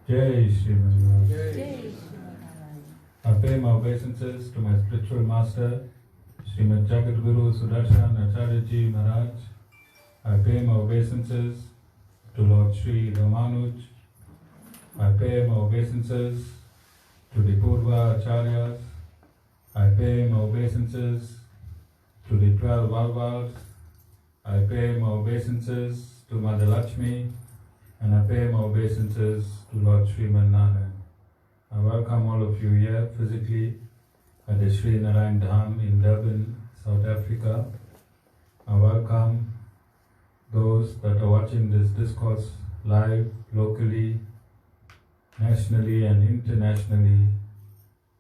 Jai Shri Narayan. Jai Shri Narayan. I pay my obeisances to my spiritual master, Srimad Jagat Guru Sudarshan Acharya Ji Maharaj. I pay my obeisances to Lord Sri Ramanuj. I pay my obeisances to the Purva Acharyas. I pay my obeisances to the 12 Valvas. I pay my obeisances to Mother Lakshmi. And I pay my obeisances to Lord Sriman Narayan. I welcome all of you here physically at the Sri Narayan Dham in Durban, South Africa. I welcome those that are watching this discourse live, locally, nationally and internationally.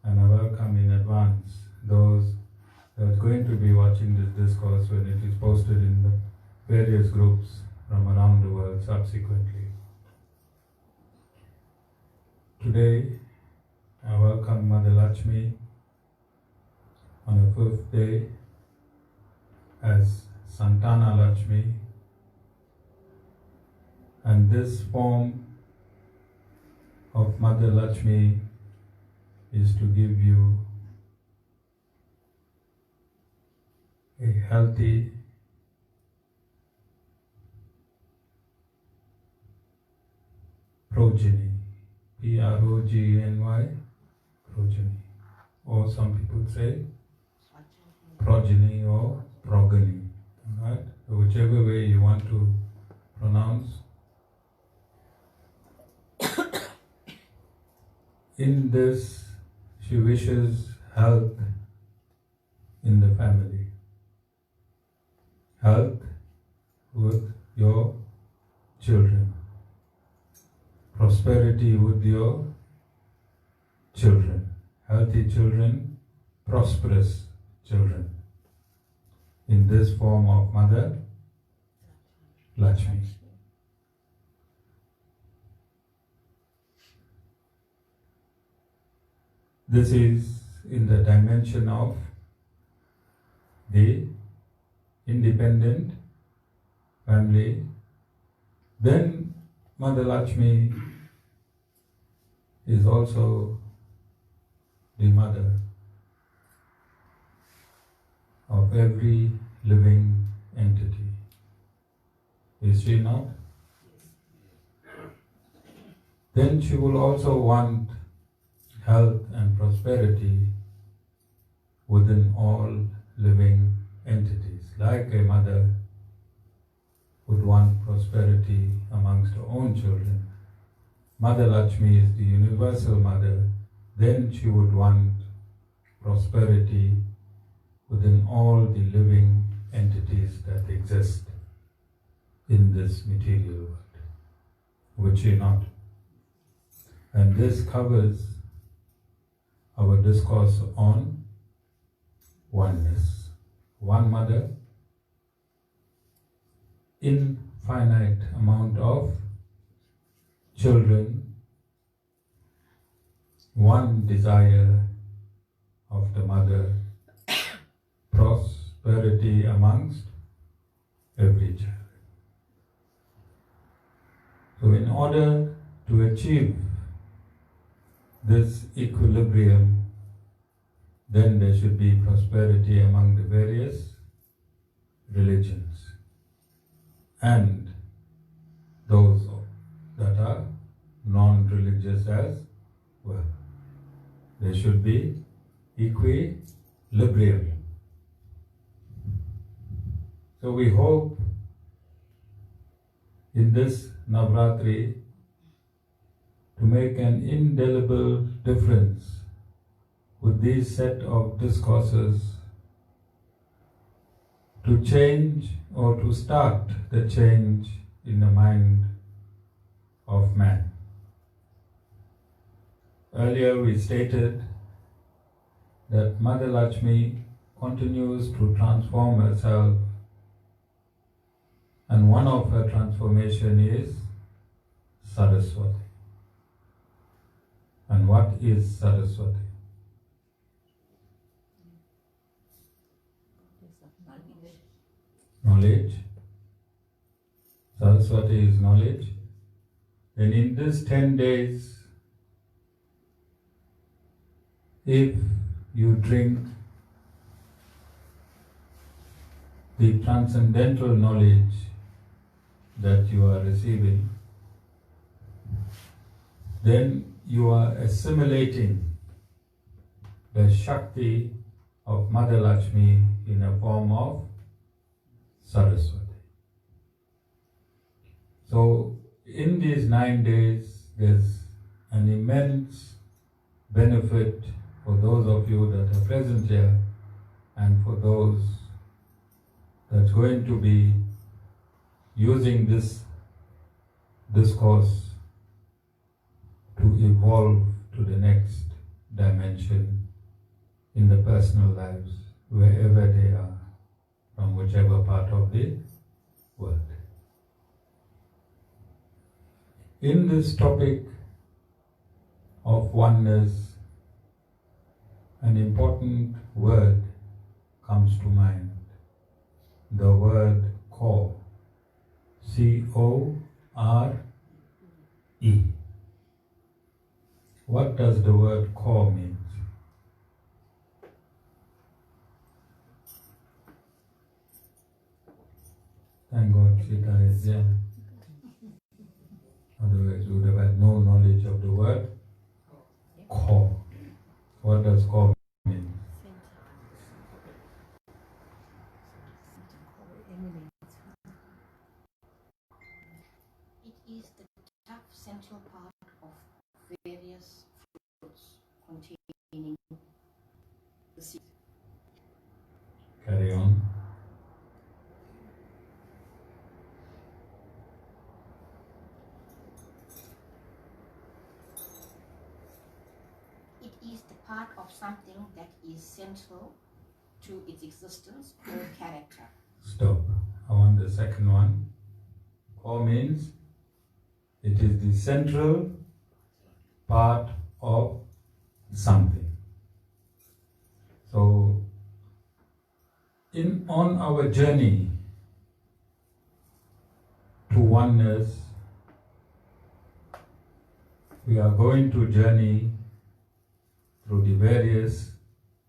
And I welcome in advance those that are going to be watching this discourse when it is posted in the various groups from around the world subsequently. Today, I welcome Mother Lakshmi on her 5th day as Santana Lakshmi, and this form of Mother Lakshmi is to give you a healthy, progeny. P-R-O-G-N-Y, progeny. Or some people say progeny or progeny. Alright? So whichever way you want to pronounce. In this, she wishes health in the family. Health with your children. Prosperity with your children. Healthy children, prosperous children. In this form of Mother Lakshmi. This is in the dimension of the independent family. Then Mother Lakshmi is also the mother of every living entity. Is she not? Then she will also want health and prosperity within all living entities, like a mother would want prosperity amongst her own children. Mother Lakshmi is the universal mother. Then she would want prosperity within all the living entities that exist in this material world. Would she not? And this covers our discourse on oneness. One mother, infinite amount of children, one desire of the mother, prosperity amongst every child. So in order to achieve this equilibrium, then there should be prosperity among the various religions and those that are non-religious as well. There should be equilibrium. So we hope in this Navratri to make an indelible difference with these set of discourses, to change or to start the change in the mind of man. Earlier we stated that Mother Lakshmi continues to transform herself, and one of her transformation is Saraswati. And what is Saraswati? Knowledge. Saraswati is knowledge. And in these 10 days, if you drink the transcendental knowledge that you are receiving, then you are assimilating the Shakti of Mother Lakshmi in a form of Saraswati. So in these 9 days, there's an immense benefit for those of you that are present here and for those that's going to be using this discourse to evolve to the next dimension in the personal lives, wherever they are, from whichever part of the world. In this topic of oneness, an important word comes to mind, the word core, C-O-R-E. What does the word core mean? Thank God Sita is there. Otherwise we would have had no knowledge of the word core. What does core mean? It is the tough central part of various fruits containing the seed. Carry on. It is the part of something that is central to its existence or character. Stop. I want the second one. Core means it is the central part of something. So, on our journey to oneness, we are going to journey through the various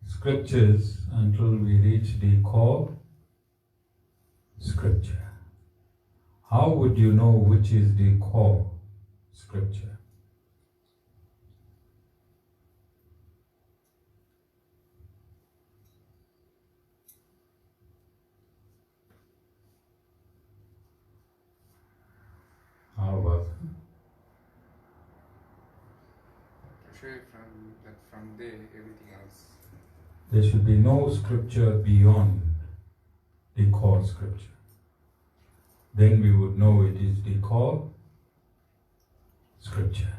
scriptures until we reach the core scripture. How would you know which is the core scripture? How about from there everything else. there should be no scripture beyond the core scripture. Then we would know it is the core scripture,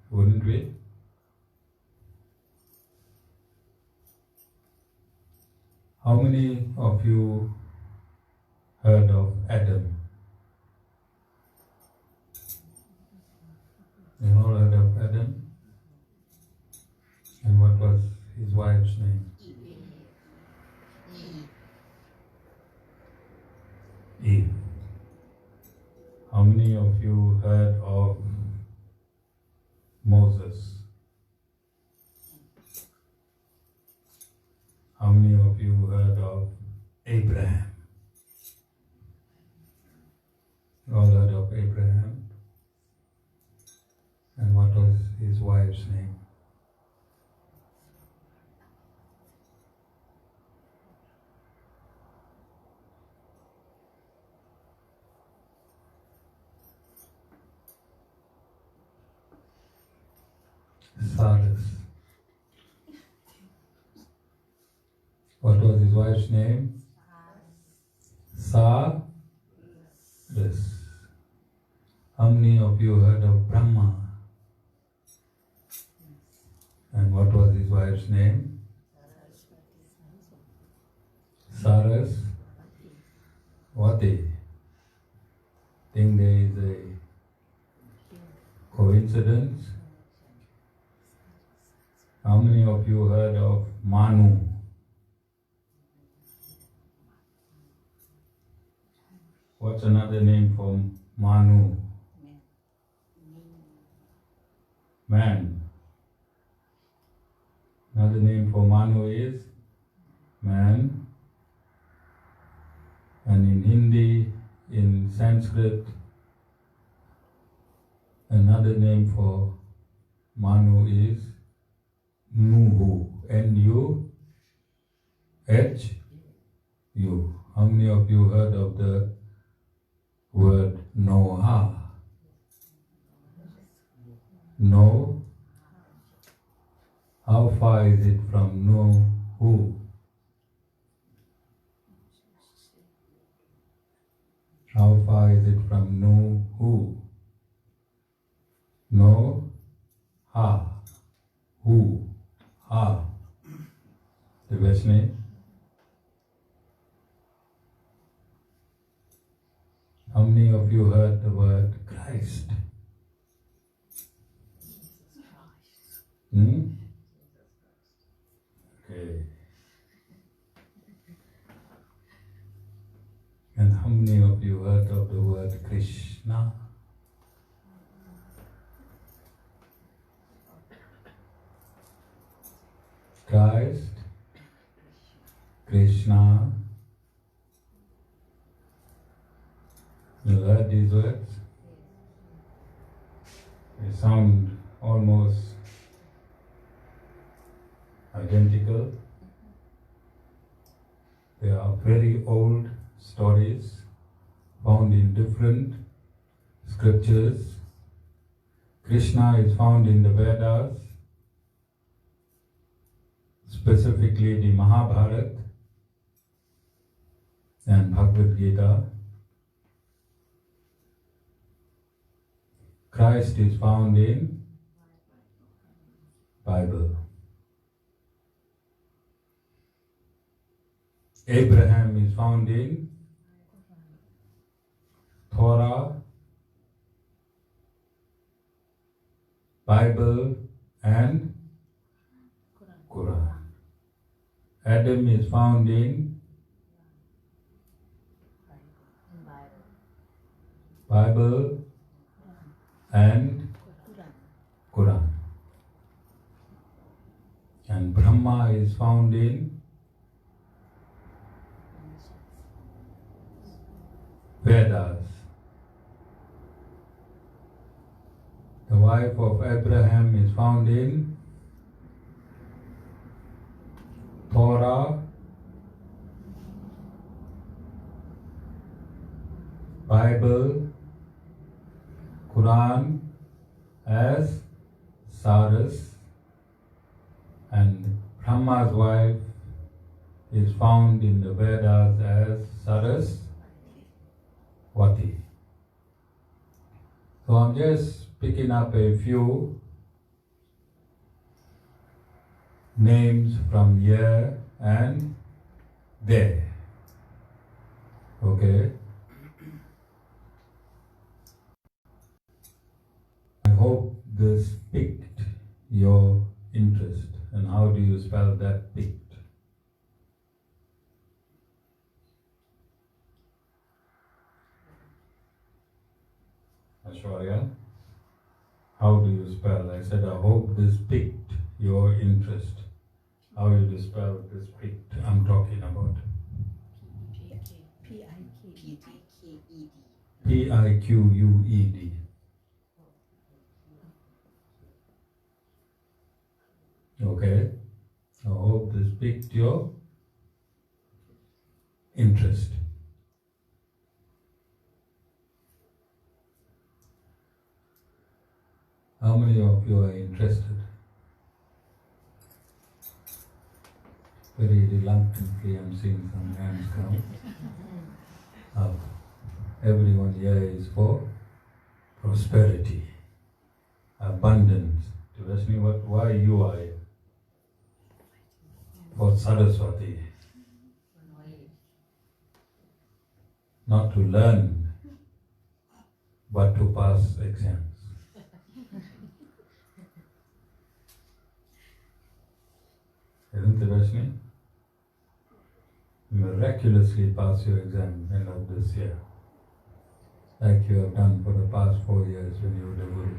wouldn't we? How many of you heard of Adam? You all heard of Adam? And what was his wife's name? Eve. How many of you heard of Moses? How many of you heard of Abraham? You all heard of Abraham? And what was his wife's name? Sarah. What was his wife's name? Sarah. How many of you heard of Brahma? And what was his wife's name? Saraswati. Think there is a coincidence? How many of you heard of Manu? What's another name for Manu? Man. Another Another name for Manu is man. And in Hindi, in Sanskrit, another name for Manu is Nuhu. N-U-H-U. How many of you heard of the word Noah? No. How far is it from Nuhu? How far is it from Nuhu? No. Ha. Who? Ha. The best name? How many of you heard the word Christ? Okay. And how many of you heard of the word Krishna? Christ, Krishna. You heard these words? They sound almost identical. They are very old stories found in different scriptures. Krishna is found in the Vedas, specifically the Mahabharata and Bhagavad Gita. Christ is found in Bible. Abraham is found in Torah, Bible and Quran. Adam is found in Bible and Quran. And Brahma is found in Vedas. The wife of Abraham is found in Torah, Bible, Quran as Saras, and Brahma's wife is found in the Vedas as Saraswati. So I'm just picking up a few names from here and there. Okay? I hope this piqued your interest. And how do you spell that piqued? Ashwarya, how do you spell? I said, I hope this piqued your interest. How do you spell this piqued I'm talking about? P-I-Q-U-E-D. Okay? I hope this piqued your interest. How many of you are interested? Very reluctantly I'm seeing some hands come up. Everyone here is for prosperity, abundance. Rashmi, why you are here? For Saraswati. Not to learn, but to pass exams. Isn't it, Rashmi? Miraculously pass your exam end of this year, like you have done for the past 4 years when you were the Guru.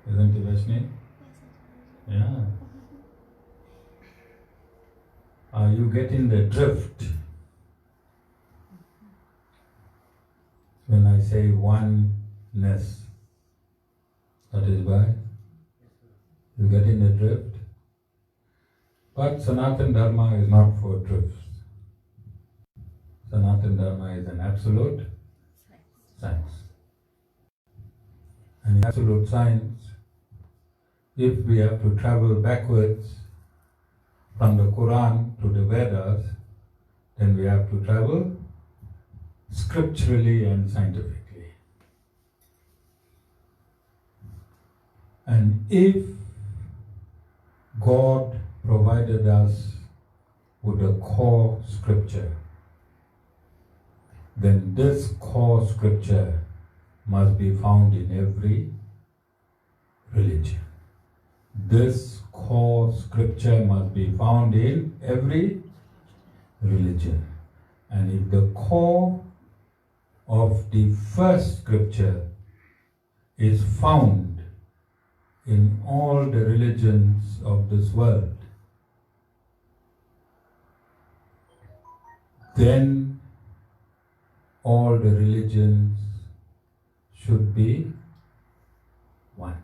Isn't it, Rashmi? Yeah. Are you getting the drift? When I say oneness, that is why. You getting the drift? But Sanatana Dharma is not for drifts. Sanatana Dharma is an absolute science. And in absolute science, if we have to travel backwards from the Quran to the Vedas, then we have to travel scripturally and scientifically. And if God provided us with a core scripture, then this core scripture must be found in every religion. This core scripture must be found in every religion. And if the core of the first scripture is found in all the religions of this world, then all the religions should be one.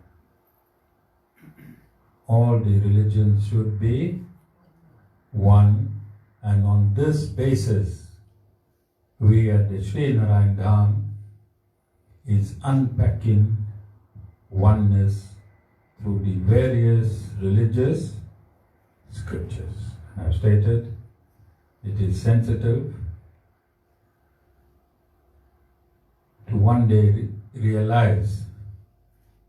All the religions should be one, and on this basis, we at the Sri Narayan Dham is unpacking oneness through the various religious scriptures. I've stated it is sensitive to one day realize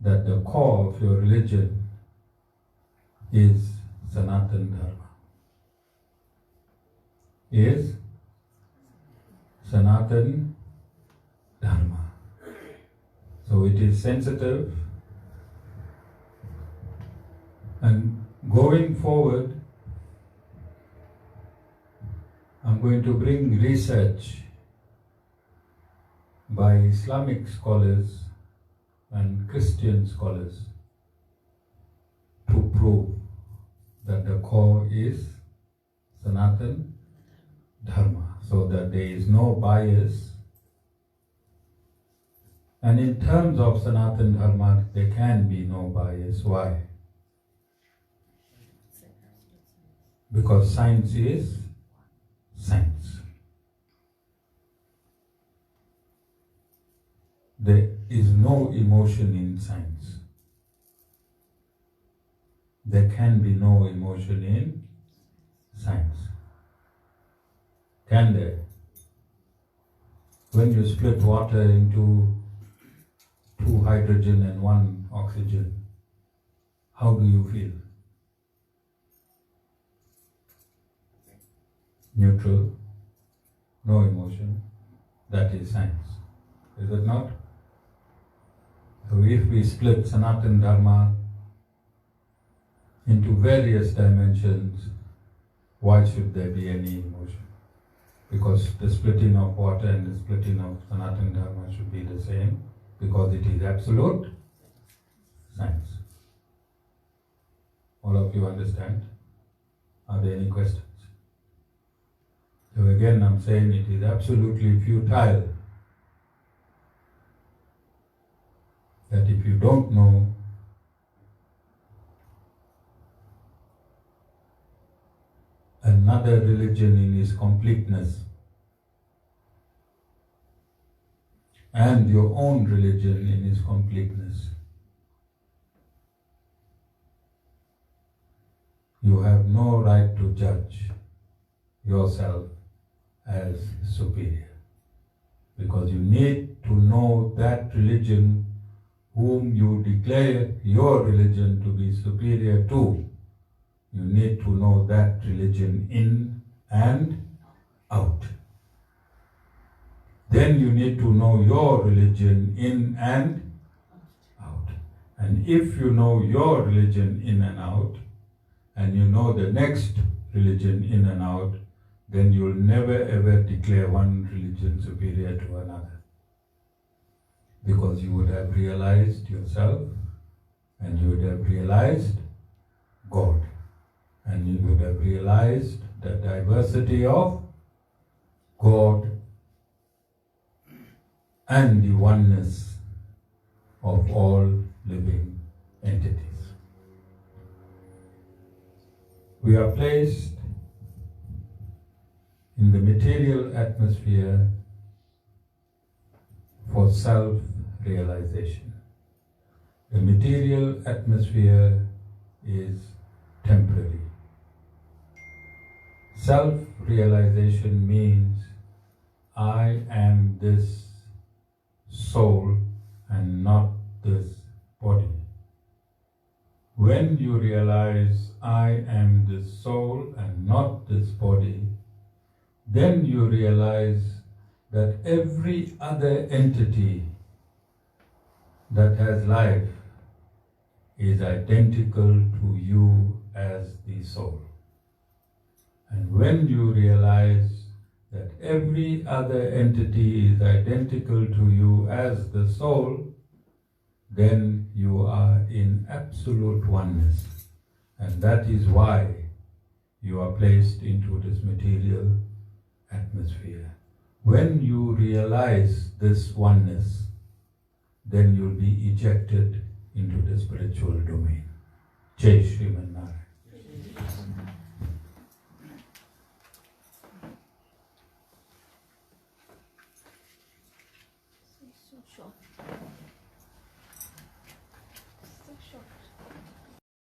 that the core of your religion is Sanatana Dharma. Is Sanatana Dharma. So it is sensitive, and going forward, I'm going to bring research by Islamic scholars and Christian scholars to prove that the core is Sanatana Dharma, so that there is no bias. And in terms of Sanatana Dharma, there can be no bias. Why? Because science is science. There is no emotion in science. There can be no emotion in science. Can there? When you split water into 2 hydrogen and 1 oxygen, how do you feel? Neutral, no emotion. That is science. Is it not? So if we split Sanatana Dharma into various dimensions, why should there be any emotion? Because the splitting of water and the splitting of Sanatana Dharma should be the same, because it is absolute science. All of you understand? Are there any questions? So again, I'm saying it is absolutely futile that if you don't know another religion in its completeness and your own religion in its completeness, you have no right to judge yourself as superior, because you need to know that religion whom you declare your religion to be superior to. You need to know that religion in and out. Then you need to know your religion in and out. And if you know your religion in and out, and you know the next religion in and out, then you'll never ever declare one religion superior to another. Because you would have realized yourself, and you would have realized God, and you would have realized the diversity of God and the oneness of all living entities. We are placed in the material atmosphere for self-realization. The material atmosphere is temporary. Self-realization means I am this soul and not this body. When you realize I am this soul and not this body, then you realize that every other entity that has life is identical to you as the soul. And when you realize that every other entity is identical to you as the soul, then you are in absolute oneness. And that is why you are placed into this material atmosphere. When you realize this oneness, then you'll be ejected into the spiritual domain. Jai Sriman Narayan. So short.